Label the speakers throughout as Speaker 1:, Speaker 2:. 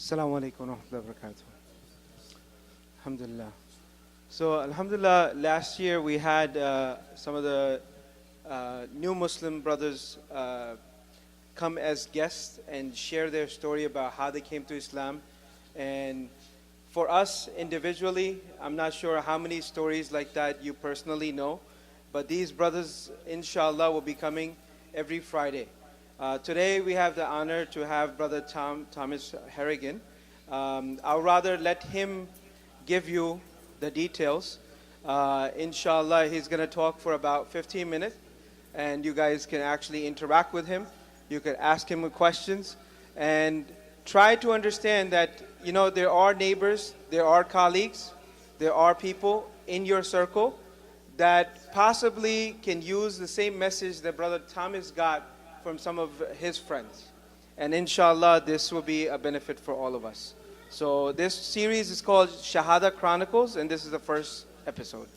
Speaker 1: Assalamu alaikum wa rahmatullahi wa barakatuh. Alhamdulillah. So, Alhamdulillah, last year we had some of the new Muslim brothers come as guests and share their story about how they came to Islam. And for us individually, I'm not sure how many stories like that you personally know, but these brothers, inshallah, will be coming every Friday. Today we have the honor to have Brother Thomas Harrigan. I'll rather let him give you the details. Inshallah, he's going to talk for about 15 minutes, and you guys can actually interact with him. You can ask him questions, and try to understand that, you know, there are neighbors, there are colleagues, there are people in your circle that possibly can use the same message that Brother Thomas got from some of his friends. And inshallah, this will be a benefit for all of us. So this series is called Shahada Chronicles, and this is the first episode.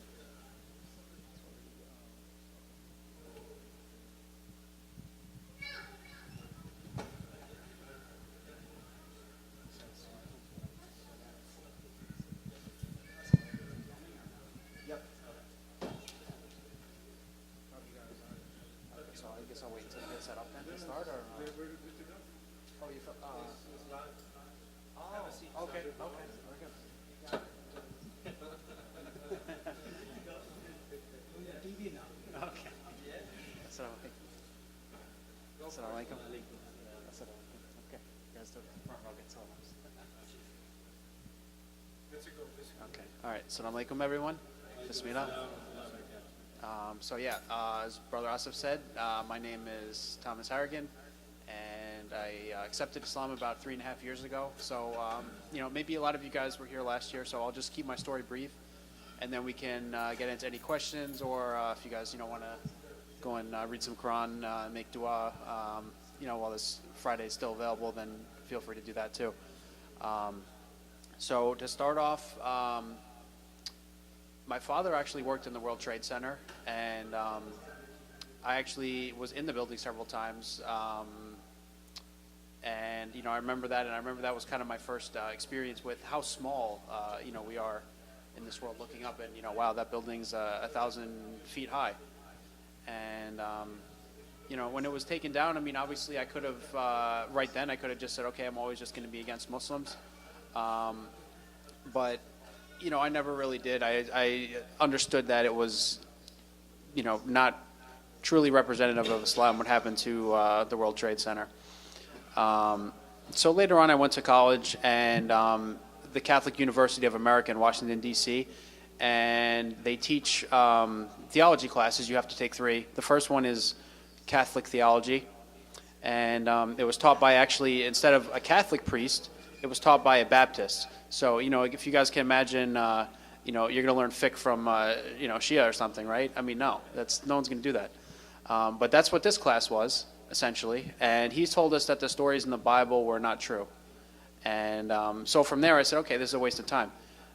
Speaker 2: Okay. All right. Assalamu alaikum, everyone. Bismillah. As Brother Asif said, my name is Thomas Harrigan, and I accepted Islam about 3.5 years ago. So, maybe a lot of you guys were here last year, so I'll just keep my story brief, and then we can get into any questions, or if you guys, want to go and read some Quran, make dua, while this Friday is still available, then feel free to do that too. So to start off, my father actually worked in the World Trade Center, and I actually was in the building several times. I remember that, and I remember that was kind of my first experience with how small, we are in this world, looking up and, wow, that building's 1,000 feet high. And, when it was taken down, I mean, obviously I could have, right then, I could have just said, okay, I'm always just going to be against Muslims. But, I never really did. I understood that it was, not truly representative of Islam what happened to the World Trade Center. So later on I went to college, and the Catholic University of America in Washington, D.C., and they teach theology classes. You have to take 3. The first one is Catholic theology, and it was taught by, actually, instead of a Catholic priest, it was taught by a Baptist. So, if you guys can imagine, you're going to learn fiqh from, Shia or something, right? I mean, no one's going to do that. But that's what this class was, essentially. And he told us that the stories in the Bible were not true. And so from there I said, okay, this is a waste of time.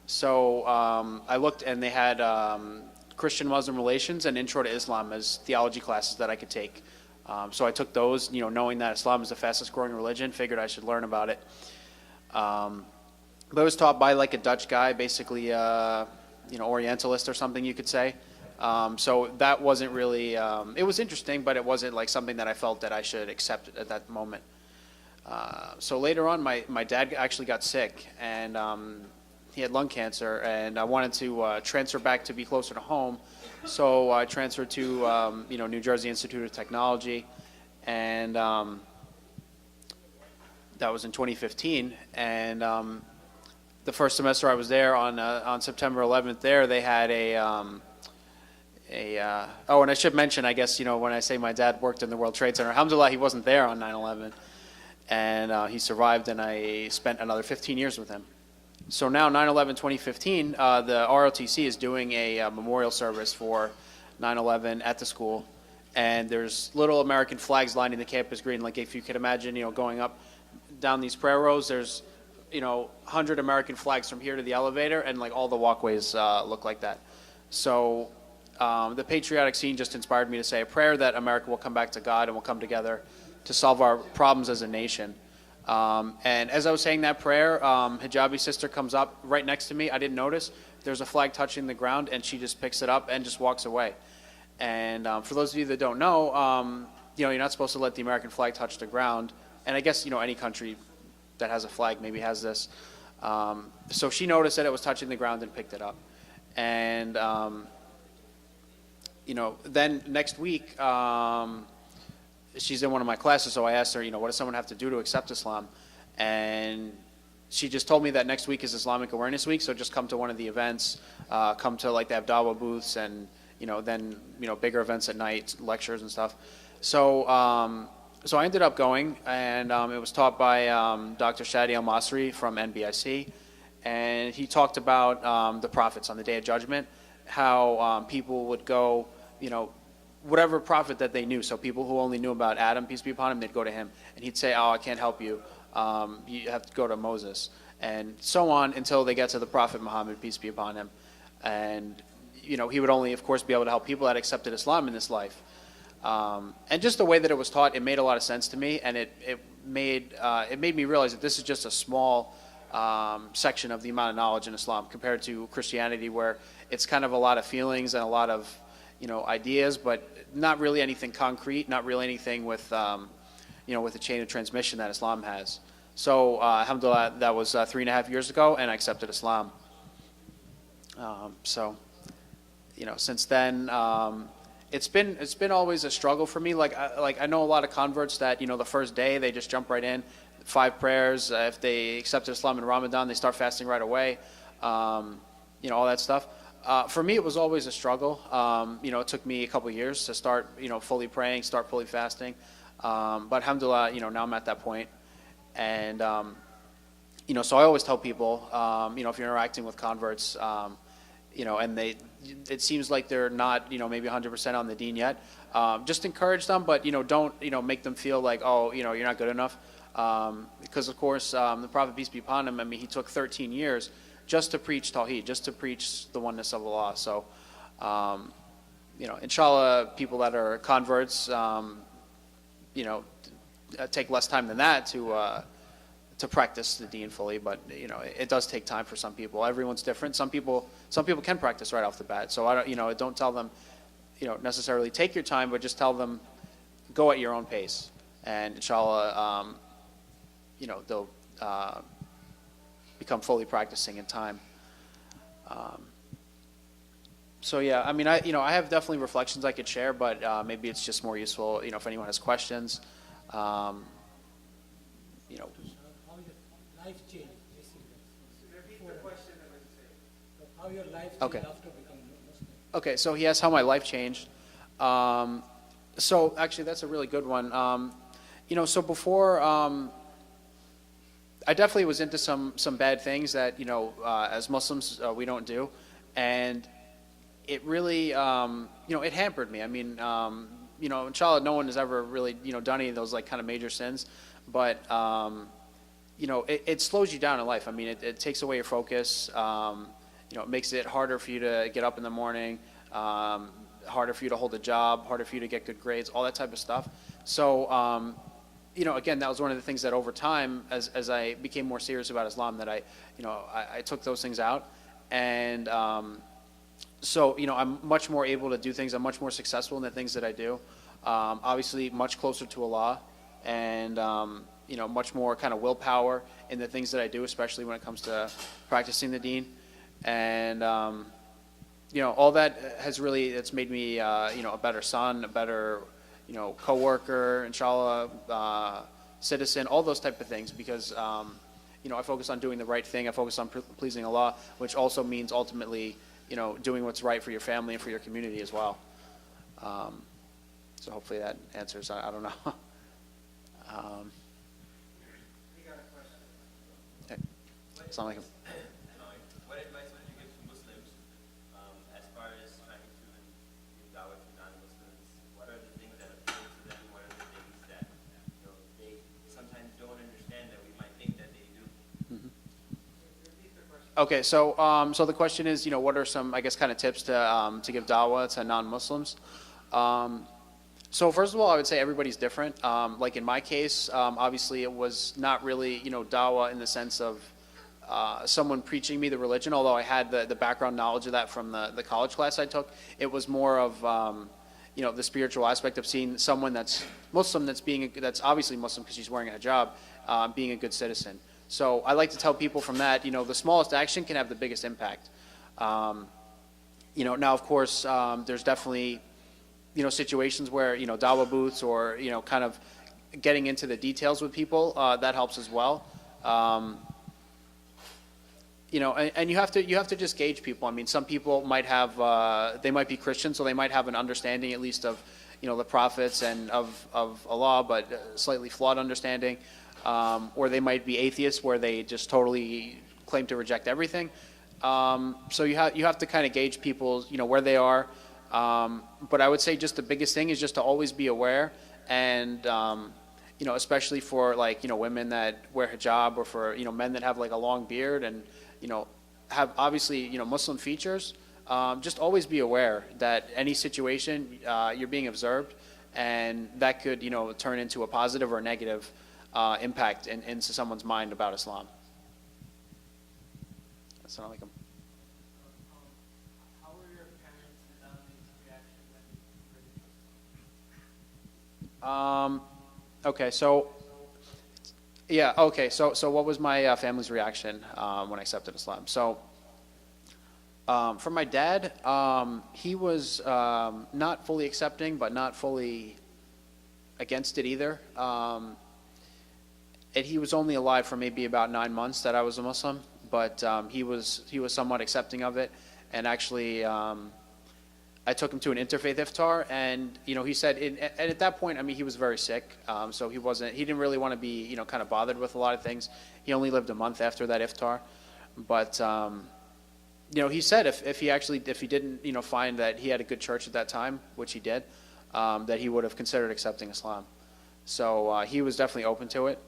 Speaker 2: So I looked, and they had Christian-Muslim relations and Intro to Islam as theology classes that I could take. So I took those, knowing that Islam is the fastest growing religion, figured I should learn about it. But it was taught by like a Dutch guy, basically, Orientalist or something you could say. So that wasn't really, it was interesting, but it wasn't like something that I felt that I should accept at that moment. So later on, my dad actually got sick, and he had lung cancer, and I wanted to transfer back to be closer to home. So I transferred to, New Jersey Institute of Technology, and that was in 2015. And the first semester I was there on September 11th there, they had and I should mention, I guess, when I say my dad worked in the World Trade Center, alhamdulillah, he wasn't there on 9/11, and he survived, and I spent another 15 years with him. So now, 9/11/2015, the ROTC is doing a memorial service for 9/11 at the school, and there's little American flags lining the campus green. Like, if you could imagine, going up down these prayer rows, there's 100 American flags from here to the elevator, and like all the walkways look like that. So the patriotic scene just inspired me to say a prayer that America will come back to God and will come together to solve our problems as a nation. And as I was saying that prayer, hijabi sister comes up right next to me. I didn't notice. There's a flag touching the ground, and she just picks it up and just walks away. And for those of you that don't know, you're not supposed to let the American flag touch the ground. And I guess, any country that has a flag maybe has this. So she noticed that it was touching the ground and picked it up. And, then next week, she's in one of my classes, so I asked her, what does someone have to do to accept Islam? And she just told me that next week is Islamic Awareness Week, so just come to one of the events, come to like the Abdallah booths, and then bigger events at night, lectures and stuff. So so I ended up going, and it was taught by Dr. Shadi Al-Masri from NBIC, and he talked about the prophets on the Day of Judgment, how people would go, whatever prophet that they knew. So people who only knew about Adam, peace be upon him, they'd go to him, and he'd say, "Oh, I can't help you. You have to go to Moses," and so on until they get to the Prophet Muhammad, peace be upon him, and he would only, of course, be able to help people that accepted Islam in this life. And just the way that it was taught, it made a lot of sense to me, and it made me realize that this is just a small section of the amount of knowledge in Islam compared to Christianity, where it's kind of a lot of feelings and a lot of ideas, but not really anything concrete, not really anything with with a chain of transmission that Islam has. So alhamdulillah, that was 3.5 years ago, and I accepted Islam. So since then, it's been always a struggle for me. Like I know a lot of converts that the first day they just jump right in, 5 prayers. If they accepted Islam in Ramadan, they start fasting right away. All that stuff. For me, it was always a struggle. It took me a couple of years to start fully praying, start fully fasting. But alhamdulillah, now I'm at that point. And so I always tell people, if you're interacting with converts, and it seems like they're not, maybe 100% on the deen yet. Just encourage them, but don't, make them feel like, oh, you're not good enough. Because of course, the Prophet, peace be upon him, he took 13 years just to preach Tawheed, just to preach the oneness of Allah. So, inshallah, people that are converts, take less time than that to practice the deen fully, but it does take time for some people. Everyone's different. Some people can practice right off the bat. So don't tell them, necessarily take your time, but just tell them go at your own pace, and inshallah, they'll become fully practicing in time. So yeah, I have definitely reflections I could share, but maybe it's just more useful, if anyone has questions.
Speaker 3: How your life changed, basically.
Speaker 1: Repeat the question.
Speaker 3: How your life changed
Speaker 2: Okay.
Speaker 3: after becoming Muslim.
Speaker 2: Okay, so he asked how my life changed. So actually, that's a really good one. So before, I definitely was into some bad things that as Muslims we don't do, and it really it hampered me. Inshallah, no one has ever really done any of those like kind of major sins, but it slows you down in life. It takes away your focus. It makes it harder for you to get up in the morning, harder for you to hold a job, harder for you to get good grades, all that type of stuff. So, again, that was one of the things that over time, as I became more serious about Islam, that I took those things out. And so, I'm much more able to do things. I'm much more successful in the things that I do. Obviously, much closer to Allah, and much more kind of willpower in the things that I do, especially when it comes to practicing the deen. And all that has really, it's made me a better son, a better co-worker, inshallah, citizen, all those type of things, because I focus on doing the right thing. I focus on pleasing Allah, which also means ultimately doing what's right for your family and for your community as well. So hopefully that answers. I don't know. Assalamu alaikum.
Speaker 4: What advice would you give to Muslims as far as trying to give dawah to non-Muslims? What are the things that appeal to them? What are the things that they sometimes don't understand that we might think that they do?
Speaker 2: Okay, so so the question is, what are some, I guess, kind of tips to give dawah to non-Muslims? So first of all, I would say everybody's different. Like in my case, obviously it was not really, dawah in the sense of someone preaching me the religion, although I had the background knowledge of that from the college class I took. It was more of, the spiritual aspect of seeing someone that's Muslim, that's obviously Muslim because she's wearing a hijab, being a good citizen. So I like to tell people from that, the smallest action can have the biggest impact. Now of course, there's definitely, situations where, dawah booths or, kind of getting into the details with people, that helps as well. And you have to just gauge people. I mean, some people might have, they might be Christian, so they might have an understanding at least of, the prophets and of Allah, but slightly flawed understanding. Or they might be atheists where they just totally claim to reject everything. So you have to kind of gauge people, where they are. But I would say just the biggest thing is just to always be aware and, especially for like, women that wear hijab or for, men that have like a long beard and, have obviously, Muslim features, just always be aware that any situation, you're being observed and that could, turn into a positive or negative, impact into someone's mind about Islam. That's not like a...
Speaker 3: How were your parents and family's reaction when you
Speaker 2: Okay, so yeah, okay, so what was my family's reaction when I accepted Islam? So for my dad, he was not fully accepting, but not fully against it either. And he was only alive for maybe about 9 months that I was a Muslim, but he was somewhat accepting of it, and actually. I took him to an interfaith iftar, and he said, and at that point, I mean, he was very sick, so he didn't really want to be, kind of bothered with a lot of things. He only lived a month after that iftar, but he said if he didn't, find that he had a good church at that time, which he did, that he would have considered accepting Islam. So he was definitely open to it.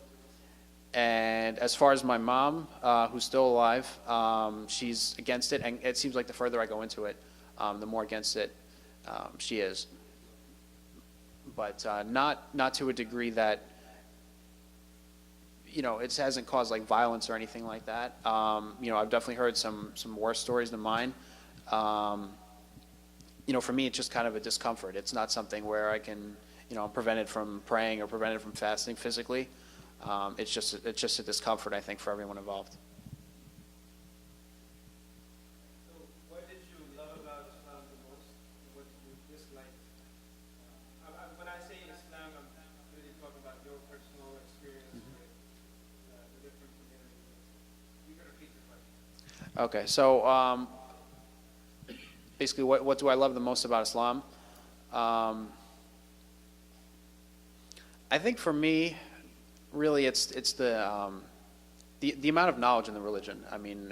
Speaker 2: And as far as my mom, who's still alive, she's against it, and it seems like the further I go into it, the more against it she is. But not to a degree that, it hasn't caused like violence or anything like that. I've definitely heard some worse stories than mine. For me, it's just kind of a discomfort. It's not something where I can, I'm prevented from praying or prevented from fasting physically. It's just a discomfort, I think, for everyone involved. Okay, so basically, what do I love the most about Islam? I think for me, really, it's the amount of knowledge in the religion. I mean,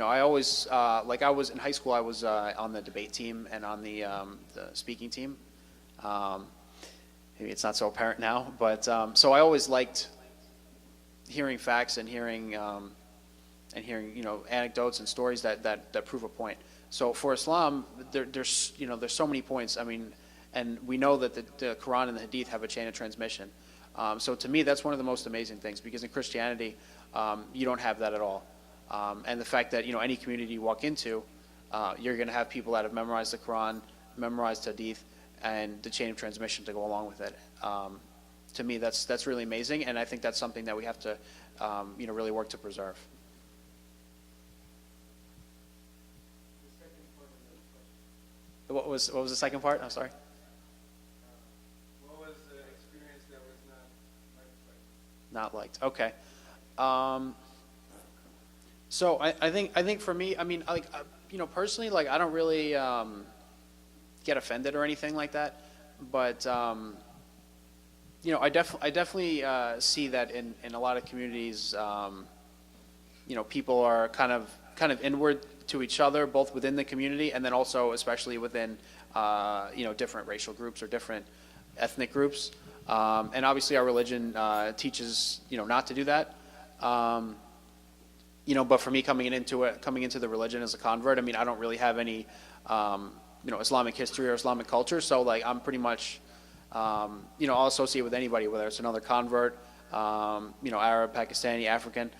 Speaker 2: I always like I was in high school. I was on the debate team and on the speaking team. Maybe it's not so apparent now, but so I always liked hearing facts and hearing anecdotes and stories that prove a point. So for Islam, there's so many points. I mean, and we know that the Quran and the Hadith have a chain of transmission. So to me, that's one of the most amazing things, because in Christianity, you don't have that at all. And the fact that any community you walk into, you're going to have people that have memorized the Quran, memorized Hadith, and the chain of transmission to go along with it. To me, that's really amazing, and I think that's something that we have to really work to preserve. What was the second part? I'm sorry.
Speaker 1: What was the experience that was
Speaker 2: Not liked. Okay. So I think for me, I mean, like personally, like I don't really get offended or anything like that, but I definitely see that in a lot of communities, people are kind of inward to each other, both within the community and then also especially within different racial groups or different ethnic groups. And obviously our religion teaches not to do that. But for me coming into the religion as a convert, I mean, I don't really have any Islamic history or Islamic culture. So like I'm pretty much, I'll associate with anybody, whether it's another convert, Arab, Pakistani, African,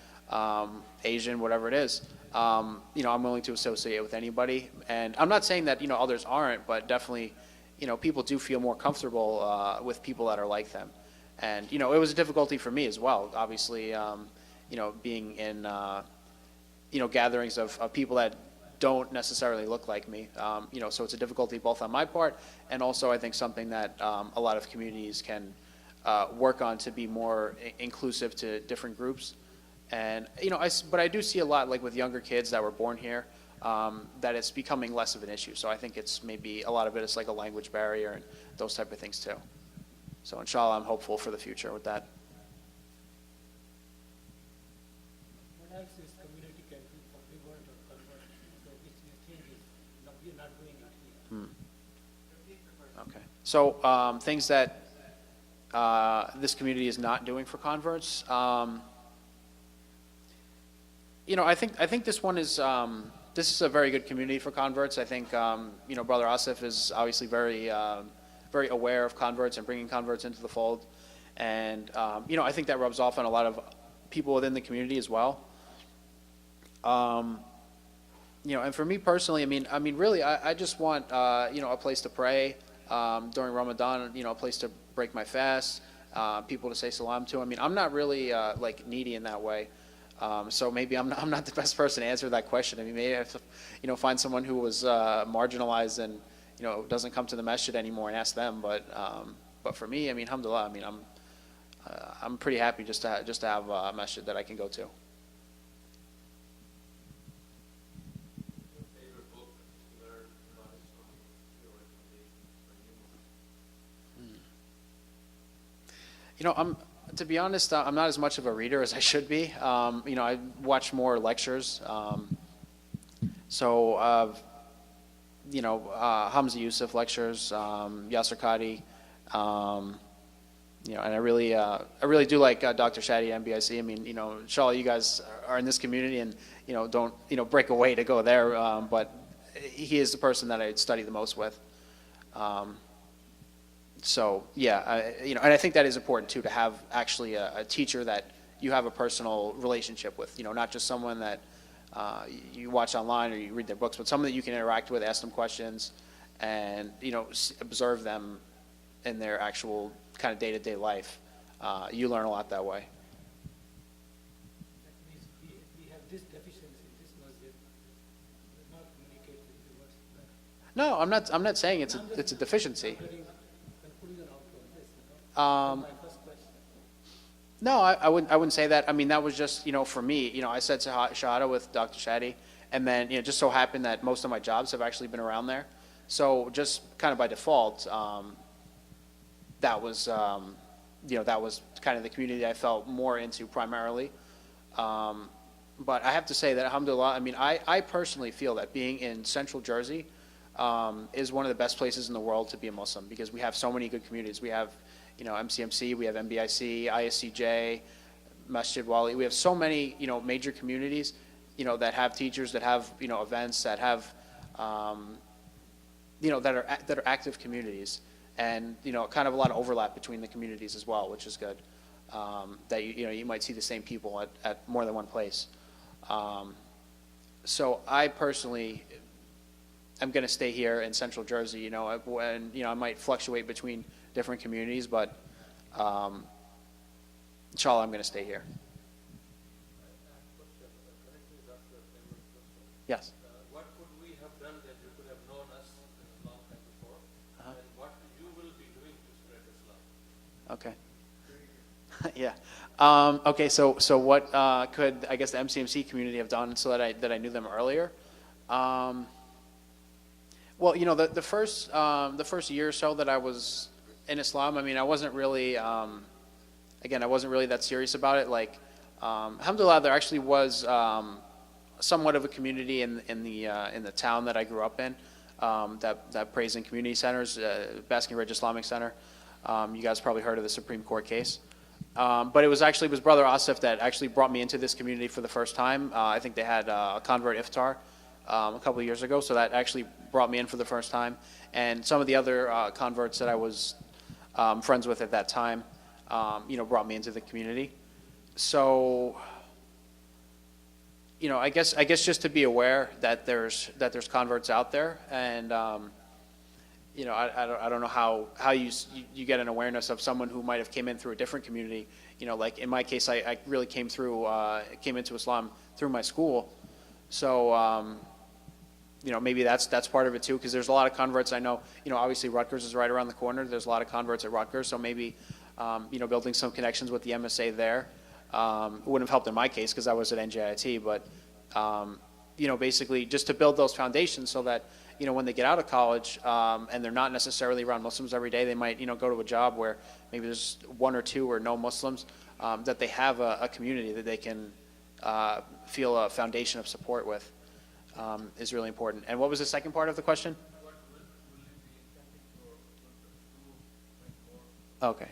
Speaker 2: Asian, whatever it is. I'm willing to associate with anybody. And I'm not saying that, others aren't, but definitely, people do feel more comfortable with people that are like them. And, it was a difficulty for me as well, obviously, being in, gatherings of people that don't necessarily look like me. So it's a difficulty both on my part, and also I think something that a lot of communities can work on to be more inclusive to different groups. And but I do see a lot, like with younger kids that were born here, that it's becoming less of an issue. So I think it's maybe a lot of it is like a language barrier and those type of things too. So inshallah, I'm hopeful for the future with that.
Speaker 3: What else is community can do for reward or convert? So which you think is we're not doing it here.
Speaker 2: Okay. So things that this community is not doing for converts. I think this one is this is a very good community for converts. I think Brother Asif is obviously very very aware of converts and bringing converts into the fold, and I think that rubs off on a lot of people within the community as well. And for me personally, I mean, really, I just want a place to pray during Ramadan. A place to break my fast, people to say salam to. I mean, I'm not really like needy in that way. So maybe I'm not the best person to answer that question. I mean, maybe I have to, find someone who was marginalized and doesn't come to the masjid anymore and ask them. But for me, I mean, alhamdulillah, I mean, I'm pretty happy just to have a masjid that I can go to.
Speaker 4: Your favorite book to learn about Islam, your recommendation for new Muslims?
Speaker 2: To be honest, I'm not as much of a reader as I should be. I watch more lectures. Hamza Yusuf lectures, Yasser Qadi, and I really do like Dr. Shadi at MBIC. I mean, inshallah, you guys are in this community and, don't, break away to go there. But he is the person that I study the most with. So yeah, and I think that is important too, to have actually a teacher that you have a personal relationship with. Not just someone that you watch online or you read their books, but someone that you can interact with, ask them questions, and observe them in their actual kind of day-to-day life. You learn a lot that way.
Speaker 3: That means we have this deficiency, this masjid, not communicate with the words.
Speaker 2: No, I'm not saying it's a deficiency.
Speaker 3: Putting it out on this, my first question.
Speaker 2: No, I wouldn't say that. I mean, that was just, for me, I said Shahada with Dr. Shadi, and then, just so happened that most of my jobs have actually been around there. So just kind of by default, that was, that was kind of the community I felt more into primarily. But I have to say that, alhamdulillah, I mean, I personally feel that being in Central Jersey is one of the best places in the world to be a Muslim, because we have so many good communities. We have, MCMC, we have MBIC, ISCJ, Masjid Wali. We have so many, major communities, that have teachers, that have, events, that have, that are active communities, and kind of a lot of overlap between the communities as well, which is good. That you might see the same people at more than one place. So I personally am going to stay here in Central Jersey. I might fluctuate between different communities, but inshallah, I'm going to stay here. Yes.
Speaker 5: What could we have done that you could have known us in a long time before? And what you will be doing to spread Islam?
Speaker 2: Okay. Yeah. Okay. So what could, I guess, the MCMC community have done so that I knew them earlier? Well, the first year or so that I was in Islam, I mean, I wasn't really, again, I wasn't really that serious about it. Like, alhamdulillah, there actually was somewhat of a community in the town that I grew up in, that prays in community centers, Basking Ridge Islamic Center. You guys probably heard of the Supreme Court case. But it was Brother Asif that actually brought me into this community for the first time. I think they had a convert iftar a couple of years ago, so that actually brought me in for the first time. And some of the other converts that I was friends with at that time, brought me into the community. So, I guess just to be aware that there's converts out there, and I don't know how you get an awareness of someone who might have came in through a different community. Like in my case, I really came into Islam through my school. So, maybe that's part of it too, because there's a lot of converts I know. Obviously Rutgers is right around the corner. There's a lot of converts at Rutgers, so maybe, building some connections with the MSA there. It wouldn't have helped in my case because I was at NJIT, but, basically just to build those foundations so that, when they get out of college, and they're not necessarily around Muslims every day, they might, go to a job where maybe there's one or two or no Muslims, that they have a community that they can feel a foundation of support with, is really important. And what was the second part of the question? Okay,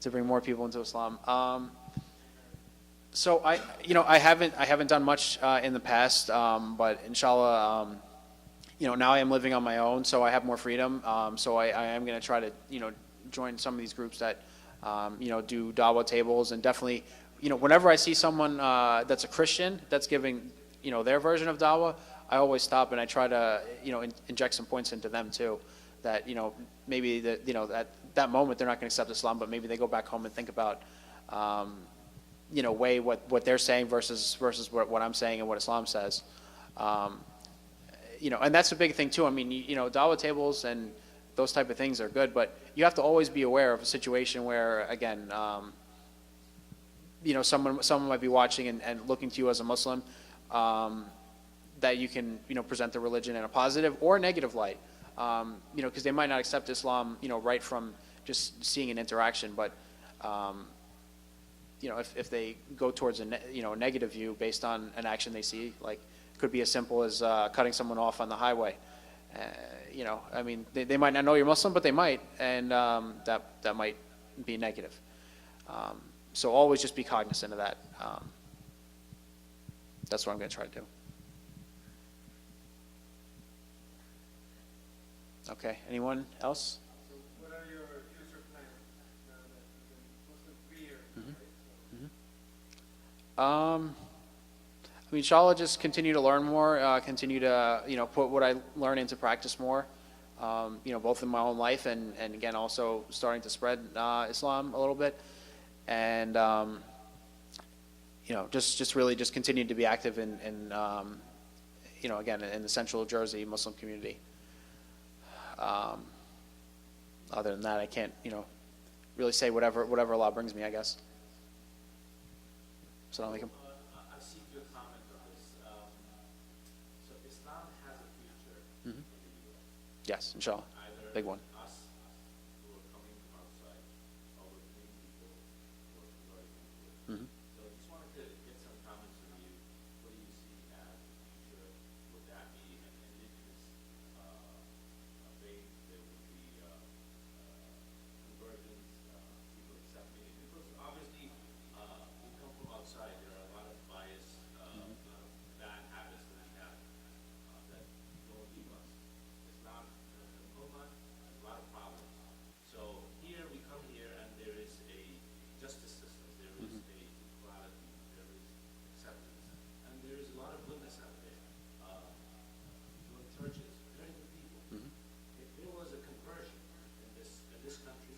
Speaker 2: to bring more people into Islam. So I haven't done much in the past, but inshallah, now I am living on my own, so I have more freedom. So I am going to try to, join some of these groups that, do dawah tables, and definitely, whenever I see someone that's a Christian that's giving, their version of dawah, I always stop and I try to, inject some points into them too. That, maybe at that moment they're not going to accept Islam, but maybe they go back home and think about, weigh what they're saying versus what I'm saying and what Islam says. And that's a big thing too. I mean, dawah tables and those type of things are good, but you have to always be aware of a situation where, again, someone might be watching and looking to you as a Muslim, that you can, present the religion in a positive or negative light, because they might not accept Islam, right from just seeing an interaction, but, if they go towards a negative view based on an action they see, like could be as simple as cutting someone off on the highway. I mean, they might not know you're Muslim, but they might, and that might be negative. So always just be cognizant of that. That's what I'm going to try to do. Okay, anyone else?
Speaker 5: So what are your future plans now that you've been Muslim 3 years?
Speaker 2: I mean, inshallah, just continue to learn more, continue to, put what I learn into practice more, both in my own life and again, also starting to spread Islam a little bit. And, just really just continue to be active in again, in the Central Jersey Muslim community. Other than that, I can't, really say whatever Allah brings me, I guess. Assalamu alaikum.
Speaker 6: I seek your comment on this. So Islam has a future in the U.S.
Speaker 2: Yes, inshallah.
Speaker 6: Either
Speaker 2: Big one.
Speaker 6: us who are coming from outside, or with many people who are converting into it. So I just wanted to get some comments from you. What do you see as the future? Would that be an indigenous faith? There would be conversions, people accepting it? Because obviously, we come from outside. There are a lot of bias, a lot of bad habits that we have that don't leave us. Islam, the Ummah, has a lot of problems. So here we come here, and there is a justice system. There is a equality. There is acceptance, and there is a lot of goodness out there. Doing churches, very good people. If there was a conversion in this country,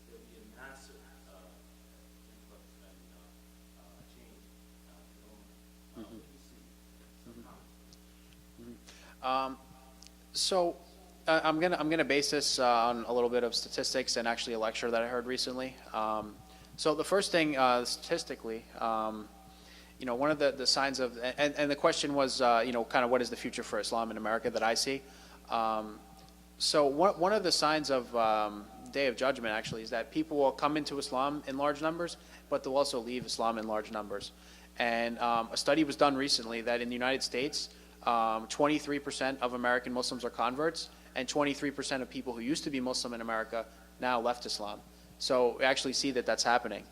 Speaker 6: there would be a massive influx and change in the Ummah. What do you see? Some comments.
Speaker 2: So I'm gonna base this on a little bit of statistics and actually a lecture that I heard recently. So the first thing, statistically, one of the signs of, and the question was, kind of what is the future for Islam in America that I see. So one of the signs of Day of Judgment actually is that people will come into Islam in large numbers, but they'll also leave Islam in large numbers. And a study was done recently that in the United States, 23% of American Muslims are converts, and 23% of people who used to be Muslim in America now left Islam. So we actually see that that's happening,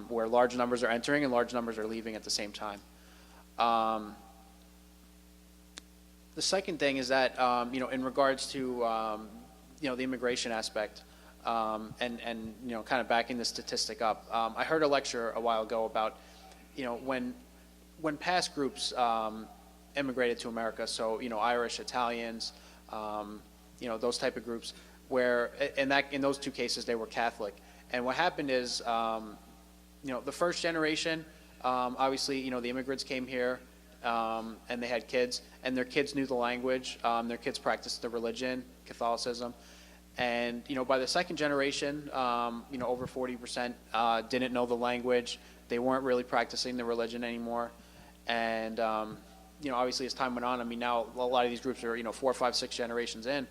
Speaker 2: where large numbers are entering and large numbers are leaving at the same time. The second thing is that, in regards to, the immigration aspect, and kind of backing the statistic up, I heard a lecture a while ago about, when past groups immigrated to America, so, Irish, Italians, those type of groups, where in those two cases they were Catholic. And what happened is, the first generation, obviously, the immigrants came here, and they had kids, and their kids knew the language, their kids practiced the religion, Catholicism. And, by the second generation, over 40% didn't know the language. They weren't really practicing the religion anymore. And, obviously as time went on, I mean, now a lot of these groups are, 4, 5, 6 generations in,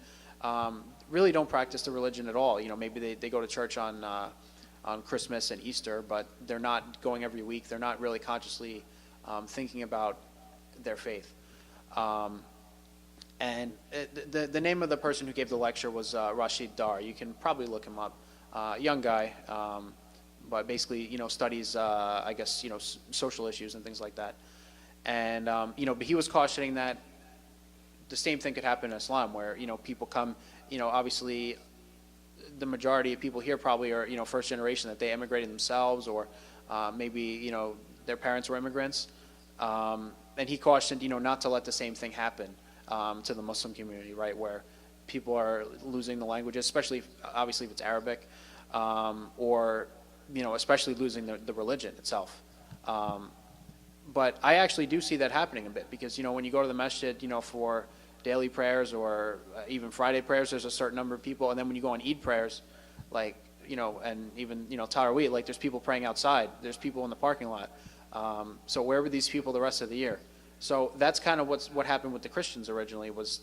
Speaker 2: really don't practice the religion at all. Maybe they go to church on Christmas and Easter, but they're not going every week. They're not really consciously thinking about their faith. And the name of the person who gave the lecture was Rashid Dar. You can probably look him up. Young guy, but basically, studies, I guess, social issues and things like that. And, but he was cautioning that the same thing could happen in Islam, where, people come, obviously the majority of people here probably are, first generation, that they immigrated themselves, or maybe, their parents were immigrants. And he cautioned, not to let the same thing happen to the Muslim community, right, where people are losing the languages, especially, obviously, if it's Arabic, or, especially losing the religion itself. But I actually do see that happening a bit, because, when you go to the masjid, for daily prayers, or even Friday prayers, there's a certain number of people. And then when you go on Eid prayers, like, and even, Taraweeh, like, there's people praying outside. There's people in the parking lot. So where were these people the rest of the year? So that's kind of what happened with the Christians originally, was,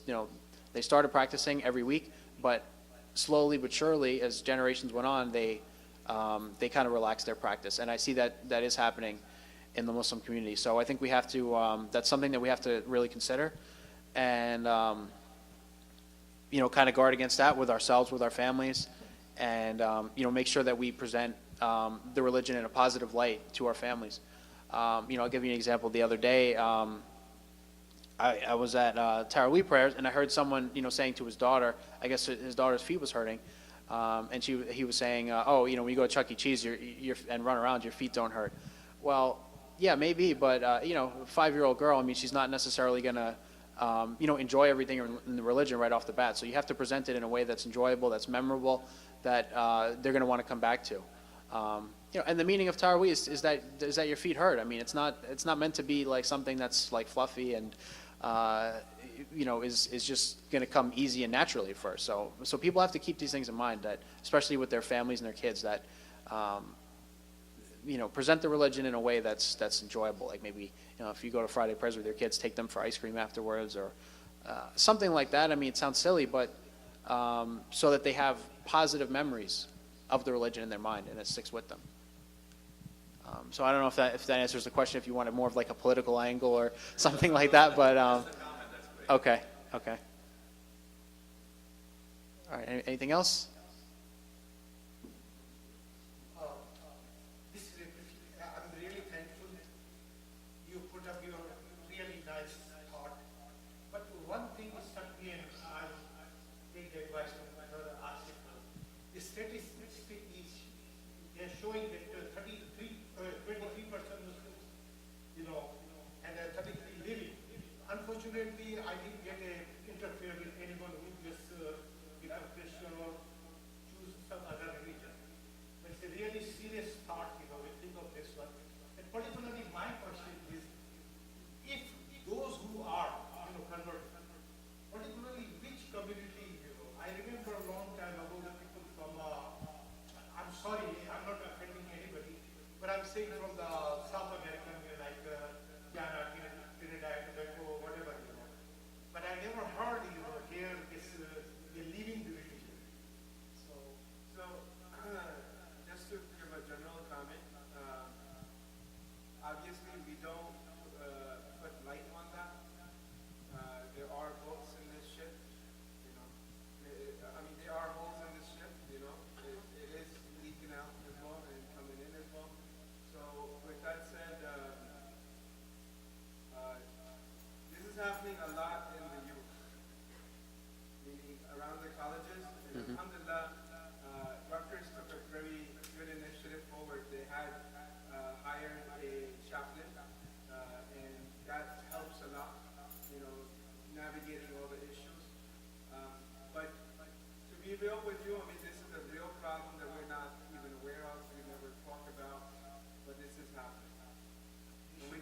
Speaker 2: they started practicing every week, but slowly but surely, as generations went on, they kind of relaxed their practice. And I see that is happening in the Muslim community. So I think we have to, that's something that we have to really consider, and, kind of guard against that with ourselves, with our families, and, make sure that we present the religion in a positive light to our families. I'll give you an example. The other day, I was at Taraweeh prayers, and I heard someone, saying to his daughter, I guess his daughter's feet was hurting, and he was saying, when you go to Chuck E. Cheese and run around, your feet don't hurt. Well, yeah, maybe, but, a 5-year-old girl, I mean, she's not necessarily going to, enjoy everything in the religion right off the bat. So you have to present it in a way that's enjoyable, that's memorable, that they're going to want to come back to. And the meaning of Taraweeh is that your feet hurt. I mean, it's not meant to be like something that's like fluffy and, is just going to come easy and naturally at first. So people have to keep these things in mind, that especially with their families and their kids, that, present the religion in a way that's enjoyable. Like maybe, if you go to Friday prayers with your kids, take them for ice cream afterwards, or something like that. I mean, it sounds silly, but so that they have positive memories of the religion in their mind, and it sticks with them. So I don't know if that answers the question, if you wanted more of like a political angle or something like that, but okay. All right, anything else?
Speaker 7: I'm really thankful that you put up your really nice thought. But one thing struck me, and I'll take the advice from my brother Asif. The statistics is they're showing that 23% Muslims, and 33 living. Unfortunately, I didn't get interfere with anyone who just become Christian or choose some other religion. But it's a really serious thought, we think of this one. And particularly my question is, if those who are, converted, particularly which community, I remember a long time ago the people from, I'm sorry, I'm not offending anybody, but I'm saying from the South American, like Guyana, Trinidad, Tobago, whatever, But I never heard, here this, they're leaving the religion.
Speaker 8: So, just to give a general comment, obviously we don't put light on that. There are boats in this ship, there are holes in this ship, it is leaking out as well and coming in as well. So with that helps a lot, navigating all the issues. But to be real with you, I mean, this is a real problem that we're not even aware of, we never talk about, but this is happening. We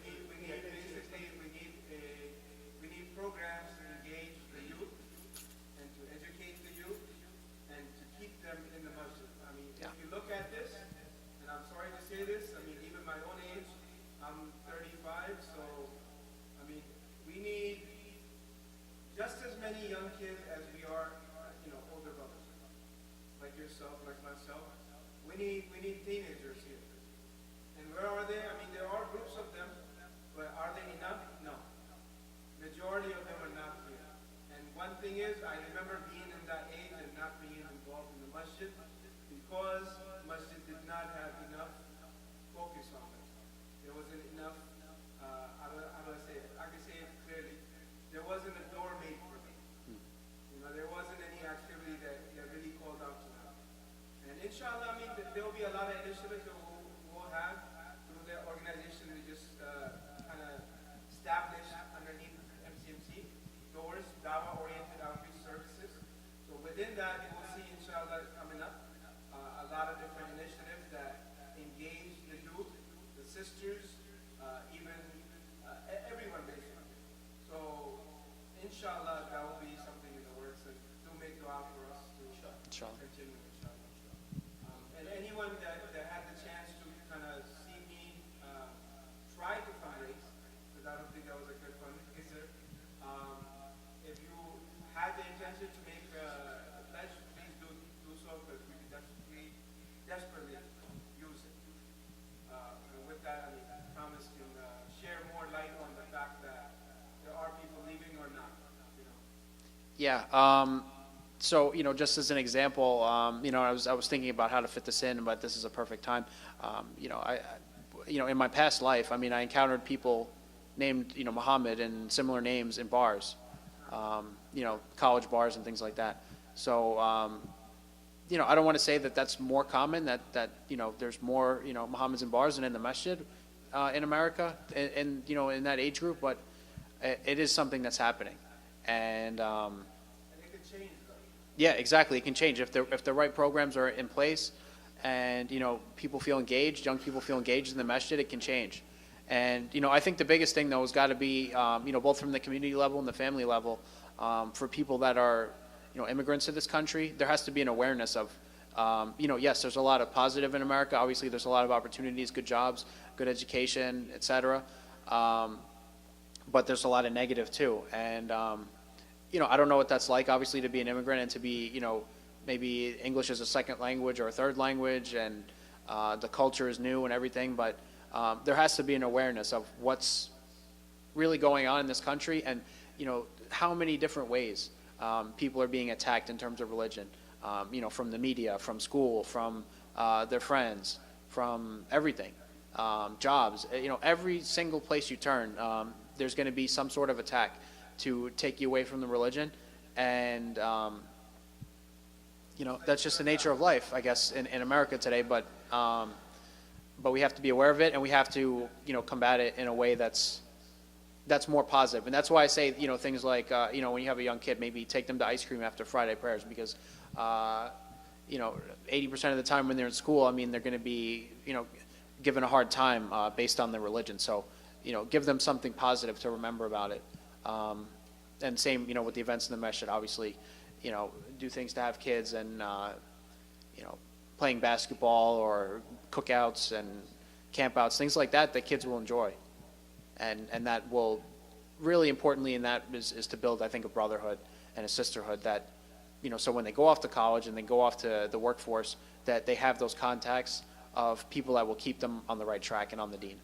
Speaker 8: need programs to engage the youth and to educate the youth and to keep them in the masjid. I mean, if you look at this, and I'm sorry to say this, I mean, even my own age, I'm 35, so, I mean, we need just as many young kids as we are, older brothers, like yourself, like myself. We need teenagers here. And where are they? I mean, there are groups of them, but are they enough? No. Majority of them are not here. And one thing is, I remember being in that age and not being involved in the masjid because masjid did not have enough focus on them. There wasn't enough, how do I say it? I can say it clearly. There wasn't a door made for them. There wasn't any activity that really called out to them. And inshallah, I mean, there will be a lot of initiatives that we'll have through their organization. We just kind of established underneath MCMC doors, dawah-oriented outreach services. So within that, you will see, inshallah, coming up, a lot of different initiatives that engage the youth, the sisters, even everyone basically. So inshallah, that will be something in the works, and do make dua for us to continue, inshallah. And anyone that had the chance to kind of see me try to fundraise, because I don't think that was a good fundraiser, if you had the intention to make a pledge, please do so, because we could desperately use it. And with that, I mean, Thomas can share more light on the fact that there are people leaving or not.
Speaker 2: Yeah. So, just as an example, I was thinking about how to fit this in, but this is a perfect time. In my past life, I mean, I encountered people named, Muhammad and similar names in bars, college bars and things like that. So, I don't want to say that that's more common, that there's more, Muhammads in bars than in the masjid in America, and in that age group, but it is something that's happening. And
Speaker 8: it can change, though.
Speaker 2: Yeah, exactly. It can change if the right programs are in place, and people feel engaged, young people feel engaged in the masjid. It can change, and I think the biggest thing though has got to be both from the community level and the family level, for people that are immigrants to this country. There has to be an awareness of yes, there's a lot of positive in America. Obviously, there's a lot of opportunities, good jobs, good education, etc. But there's a lot of negative too, and I don't know what that's like, obviously, to be an immigrant and to be, maybe English as a second language or a third language, and the culture is new and everything, but there has to be an awareness of what's really going on in this country, and, how many different ways people are being attacked in terms of religion, from the media, from school, from their friends, from everything, jobs, every single place you turn, there's going to be some sort of attack to take you away from the religion, and that's just the nature of life, I guess, in America today. But we have to be aware of it, and we have to combat it in a way that's more positive. And that's why I say things like when you have a young kid, maybe take them to ice cream after Friday prayers, because 80% of the time when they're in school, I mean, they're going to be given a hard time based on their religion. So give them something positive to remember about it. And same, with the events in the masjid, obviously, do things to have kids, and, playing basketball or cookouts and campouts, things like that kids will enjoy. And that will, really importantly in that is to build, I think, a brotherhood and a sisterhood that, so when they go off to college and they go off to the workforce, that they have those contacts of people that will keep them on the right track and on the deen.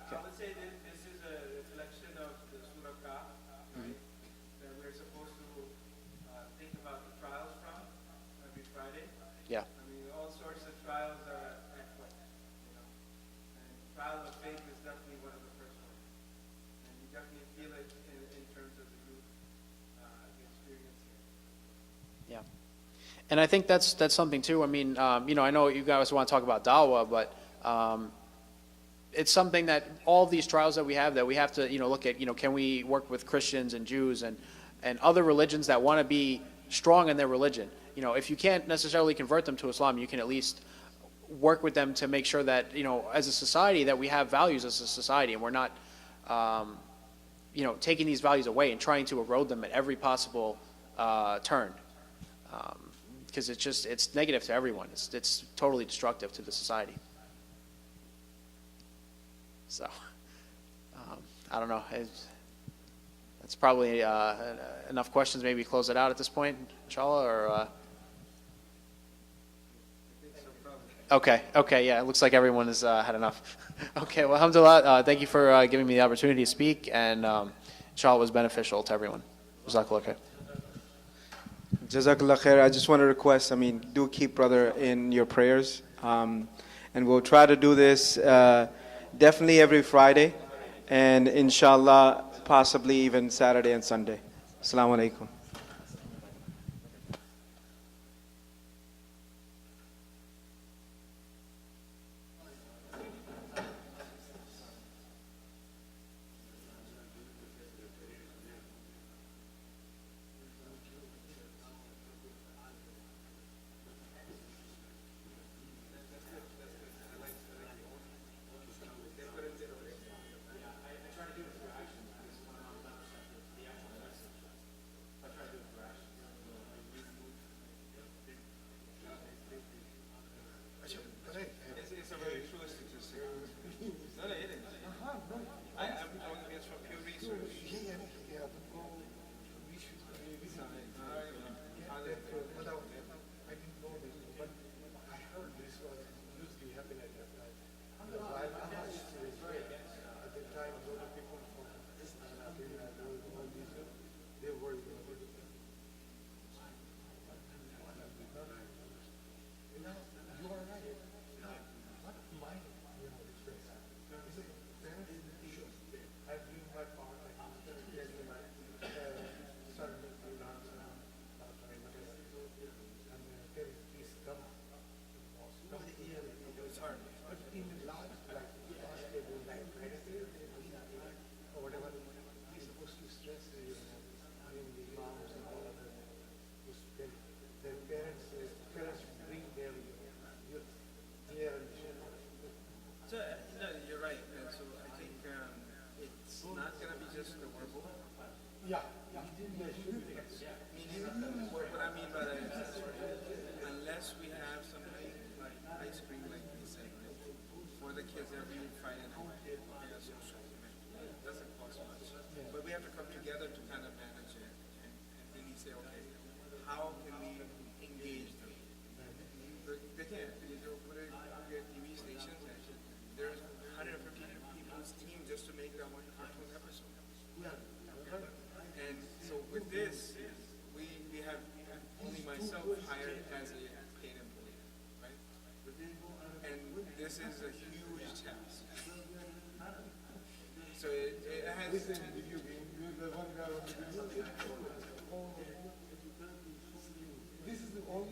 Speaker 8: I would say that this is a reflection of the Surah Kaf, right? That we're supposed to think about the trials from every Friday.
Speaker 2: Yeah.
Speaker 8: I mean, all sorts of trials are at play, And trial of faith is definitely one of the first ones. And you definitely feel it in terms of the youth, the experience here.
Speaker 2: Yeah. And I think that's something too. I mean, I know you guys want to talk about dawah, but it's something that all of these trials that we have to, look at, can we work with Christians and Jews and other religions that want to be strong in their religion? If you can't necessarily convert them to Islam, you can at least work with them to make sure that, as a society, that we have values as a society, and we're not, taking these values away and trying to erode them at every possible turn. Because it's negative to everyone. It's totally destructive to the society. So, I don't know. That's probably enough questions. Maybe close it out at this point, inshallah, or... Okay, yeah, it looks like everyone has had enough. Okay, well, alhamdulillah, thank you for giving me the opportunity to speak, and inshallah it was beneficial to everyone. Jazakallah khair.
Speaker 1: Jazakallah khair. I just want to request, do keep brother in your prayers. And we'll try to do this definitely every Friday, and inshallah, possibly even Saturday and Sunday. Assalamu alaikum.
Speaker 8: It's a very truistic to say. No, it is. I'm going against from pure research.
Speaker 7: I didn't know this, but I heard this was usually happen at that time. At the time, a lot of people from they were you are right. What mind, express? Is it parents should I bring my part, I can tell my son, and parents, please come here. It's hard. But in large, like basketball, like or whatever, he's supposed to stress the imams and all of that. Their parents bring their youth here and share.
Speaker 8: So, no, you're right. So I think it's not going to be just the verbal.
Speaker 7: Yeah.
Speaker 8: Meaning, what I mean by that is, unless we have something like ice cream, like we said, right, for the kids every Friday night, it doesn't cost much. But we have to come together to kind of manage it and really say, okay, how can we engage them? They can't. We have TV stations, and there's 150 people's team just to make that one cartoon episode. And so with this, we have only myself hired as a paid employee, right? And this is a huge task. So it has.
Speaker 7: This is the only